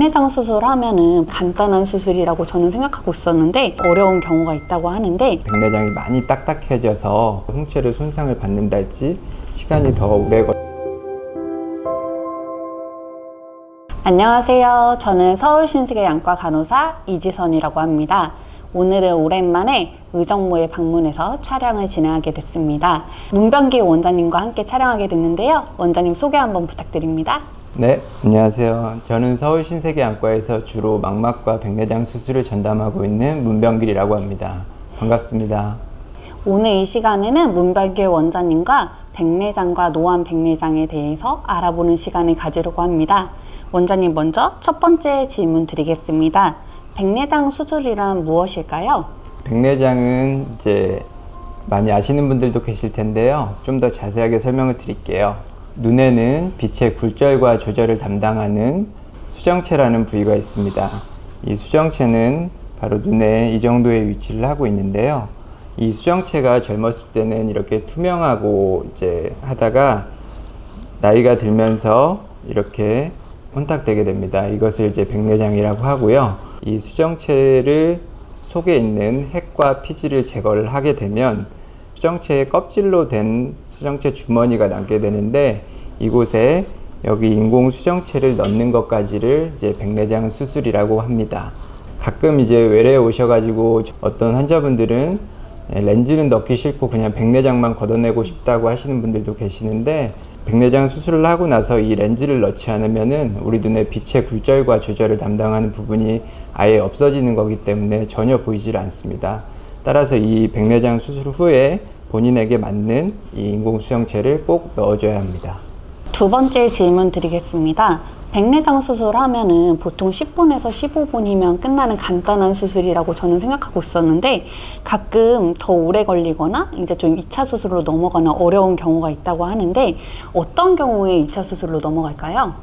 백내장 수술하면은 간단한 수술이라고 저는 생각하고 있었는데 어려운 경우가 있다고 하는데, 백내장이 많이 딱딱해져서 홍채를 손상을 받는달지 시간이 더 오래 걸. 안녕하세요. 저는 서울신세계양과 간호사 이지선이라고 합니다. 오늘은 오랜만에 의정부에 방문해서 촬영을 진행하게 됐습니다. 문병기 원장님과 함께 촬영하게 됐는데요. 원장님 소개 한번 부탁드립니다. 네, 안녕하세요. 저는 서울신세계양과에서 주로 망막과 백내장 수술을 전담하고 있는 문병길이라고 합니다. 반갑습니다. 오늘 이 시간에는 문병길 원장님과 백내장과 노안 백내장에 대해서 알아보는 시간을 가지려고 합니다. 원장님, 먼저 첫 번째 질문 드리겠습니다. 백내장 수술이란 무엇일까요? 백내장은 이제 많이 아시는 분들도 계실 텐데요. 좀 더 자세하게 설명을 드릴게요. 눈에는 빛의 굴절과 조절을 담당하는 수정체라는 부위가 있습니다. 이 수정체는 바로 눈에 이 정도의 위치를 하고 있는데요. 이 수정체가 젊었을 때는 이렇게 투명하고 이제 하다가 나이가 들면서 이렇게 혼탁되게 됩니다. 이것을 이제 백내장이라고 하고요. 이 수정체를 속에 있는 핵과 피지를 제거를 하게 되면 수정체의 껍질로 된 수정체 주머니가 남게 되는데, 이곳에 여기 인공 수정체를 넣는 것까지를 이제 백내장 수술이라고 합니다. 가끔 이제 외래에 오셔가지고 어떤 환자분들은 렌즈는 넣기 싫고 그냥 백내장만 걷어내고 싶다고 하시는 분들도 계시는데, 백내장 수술을 하고 나서 이 렌즈를 넣지 않으면은 우리 눈의 빛의 굴절과 조절을 담당하는 부분이 아예 없어지는 거기 때문에 전혀 보이질 않습니다. 따라서 이 백내장 수술 후에 본인에게 맞는 이 인공수정체를 꼭 넣어줘야 합니다. 두 번째 질문 드리겠습니다. 백내장 수술하면은 보통 10분에서 15분이면 끝나는 간단한 수술이라고 저는 생각하고 있었는데, 가끔 더 오래 걸리거나 이제 좀 2차 수술로 넘어가는 어려운 경우가 있다고 하는데, 어떤 경우에 2차 수술로 넘어갈까요?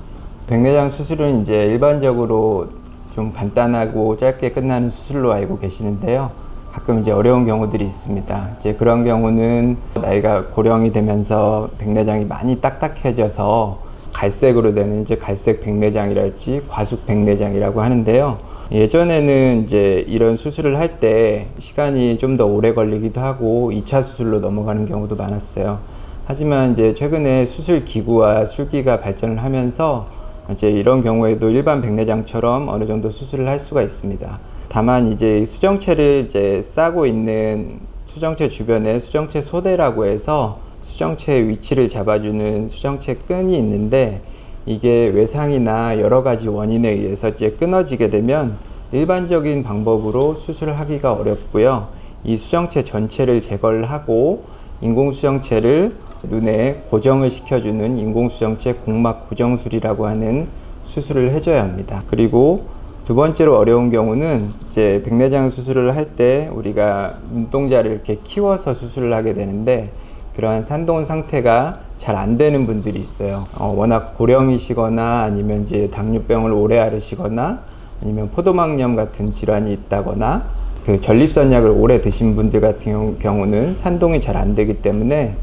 백내장 수술은 이제 일반적으로 좀 간단하고 짧게 끝나는 수술로 알고 계시는데요. 가끔 이제 어려운 경우들이 있습니다. 이제 그런 경우는 나이가 고령이 되면서 백내장이 많이 딱딱해져서 갈색으로 되는 이제 갈색 백내장이랄지 과숙 백내장이라고 하는데요. 예전에는 이제 이런 수술을 할 때 시간이 좀 더 오래 걸리기도 하고 2차 수술로 넘어가는 경우도 많았어요. 하지만 이제 최근에 수술 기구와 술기가 발전을 하면서 이제 이런 경우에도 일반 백내장처럼 어느 정도 수술을 할 수가 있습니다. 다만 이제 수정체를 이제 싸고 있는 수정체 주변에 수정체 소대라고 해서 수정체의 위치를 잡아주는 수정체 끈이 있는데, 이게 외상이나 여러 가지 원인에 의해서 이제 끊어지게 되면 일반적인 방법으로 수술을 하기가 어렵고요. 이 수정체 전체를 제거를 하고 인공수정체를 눈에 고정을 시켜주는 인공수정체 공막 고정술이라고 하는 수술을 해줘야 합니다. 그리고 두 번째로 어려운 경우는 이제 백내장 수술을 할 때 우리가 눈동자를 이렇게 키워서 수술을 하게 되는데, 그러한 산동 상태가 잘 안 되는 분들이 있어요. 워낙 고령이시거나 아니면 이제 당뇨병을 오래 앓으시거나 아니면 포도막염 같은 질환이 있다거나 그 전립선약을 오래 드신 분들 같은 경우는 산동이 잘 안 되기 때문에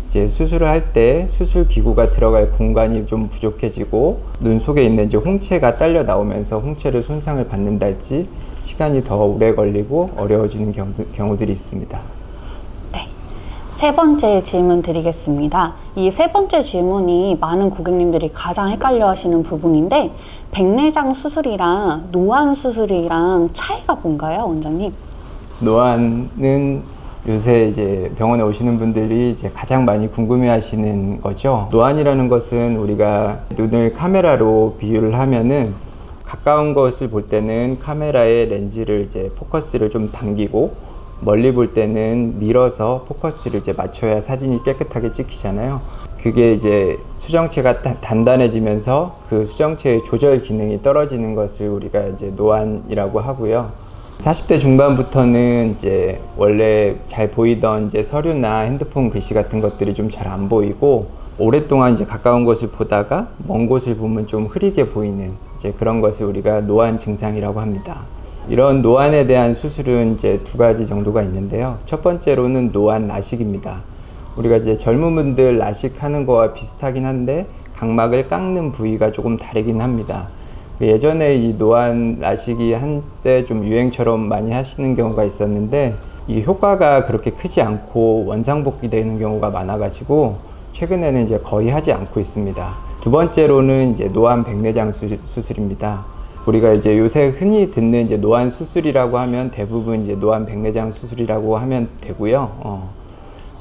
이제 수술을 할 때 수술 기구가 들어갈 공간이 좀 부족해지고 눈 속에 있는 이제 홍채가 딸려 나오면서 홍채를 손상을 받는달지 시간이 더 오래 걸리고 어려워지는 경우들이 있습니다. 네. 세 번째 질문 드리겠습니다. 이 세 번째 질문이 많은 고객님들이 가장 헷갈려 하시는 부분인데, 백내장 수술이랑 노안 수술이랑 차이가 뭔가요, 원장님? 노안은 요새 이제 병원에 오시는 분들이 이제 가장 많이 궁금해 하시는 거죠. 노안이라는 것은 우리가 눈을 카메라로 비유를 하면은 가까운 것을 볼 때는 카메라의 렌즈를 이제 포커스를 좀 당기고, 멀리 볼 때는 밀어서 포커스를 이제 맞춰야 사진이 깨끗하게 찍히잖아요. 그게 이제 수정체가 단단해지면서 그 수정체의 조절 기능이 떨어지는 것을 우리가 이제 노안이라고 하고요. 40대 중반부터는 이제 원래 잘 보이던 이제 서류나 핸드폰 글씨 같은 것들이 좀 잘 안 보이고, 오랫동안 이제 가까운 곳을 보다가 먼 곳을 보면 좀 흐리게 보이는 이제 그런 것을 우리가 노안 증상이라고 합니다. 이런 노안에 대한 수술은 이제 두 가지 정도가 있는데요. 첫 번째로는 노안 라식입니다. 우리가 이제 젊은 분들 라식하는 거와 비슷하긴 한데 각막을 깎는 부위가 조금 다르긴 합니다. 예전에 이 노안 라식이 한때 좀 유행처럼 많이 하시는 경우가 있었는데 이 효과가 그렇게 크지 않고 원상복귀 되는 경우가 많아가지고 최근에는 이제 거의 하지 않고 있습니다. 두 번째로는 이제 노안 백내장 수술입니다. 우리가 이제 요새 흔히 듣는 이제 노안 수술이라고 하면 대부분 이제 노안 백내장 수술이라고 하면 되고요.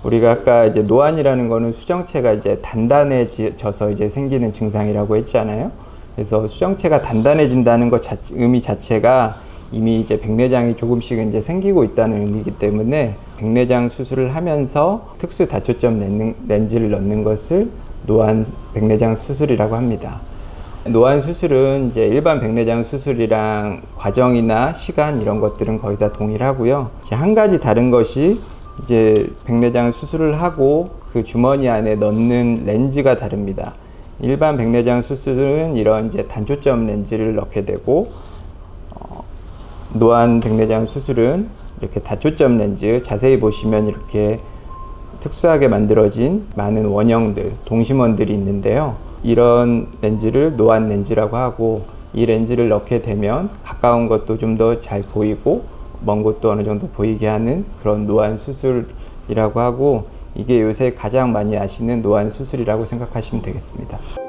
우리가 아까 이제 노안이라는 거는 수정체가 이제 단단해져서 이제 생기는 증상이라고 했잖아요. 그래서 수정체가 단단해진다는 것 의미 자체가 이미 이제 백내장이 조금씩 이제 생기고 있다는 의미이기 때문에 백내장 수술을 하면서 특수 다초점 렌즈를 넣는 것을 노안 백내장 수술이라고 합니다. 노안 수술은 이제 일반 백내장 수술이랑 과정이나 시간 이런 것들은 거의 다 동일하고요. 이제 한 가지 다른 것이 이제 백내장 수술을 하고 그 주머니 안에 넣는 렌즈가 다릅니다. 일반 백내장 수술은 이런 이제 단초점 렌즈를 넣게 되고 노안 백내장 수술은 이렇게 다초점 렌즈, 자세히 보시면 이렇게 특수하게 만들어진 많은 원형들, 동심원들이 있는데요. 이런 렌즈를 노안 렌즈라고 하고 이 렌즈를 넣게 되면 가까운 것도 좀 더 잘 보이고 먼 것도 어느 정도 보이게 하는 그런 노안 수술이라고 하고 이게 요새 가장 많이 아시는 노안 수술이라고 생각하시면 되겠습니다.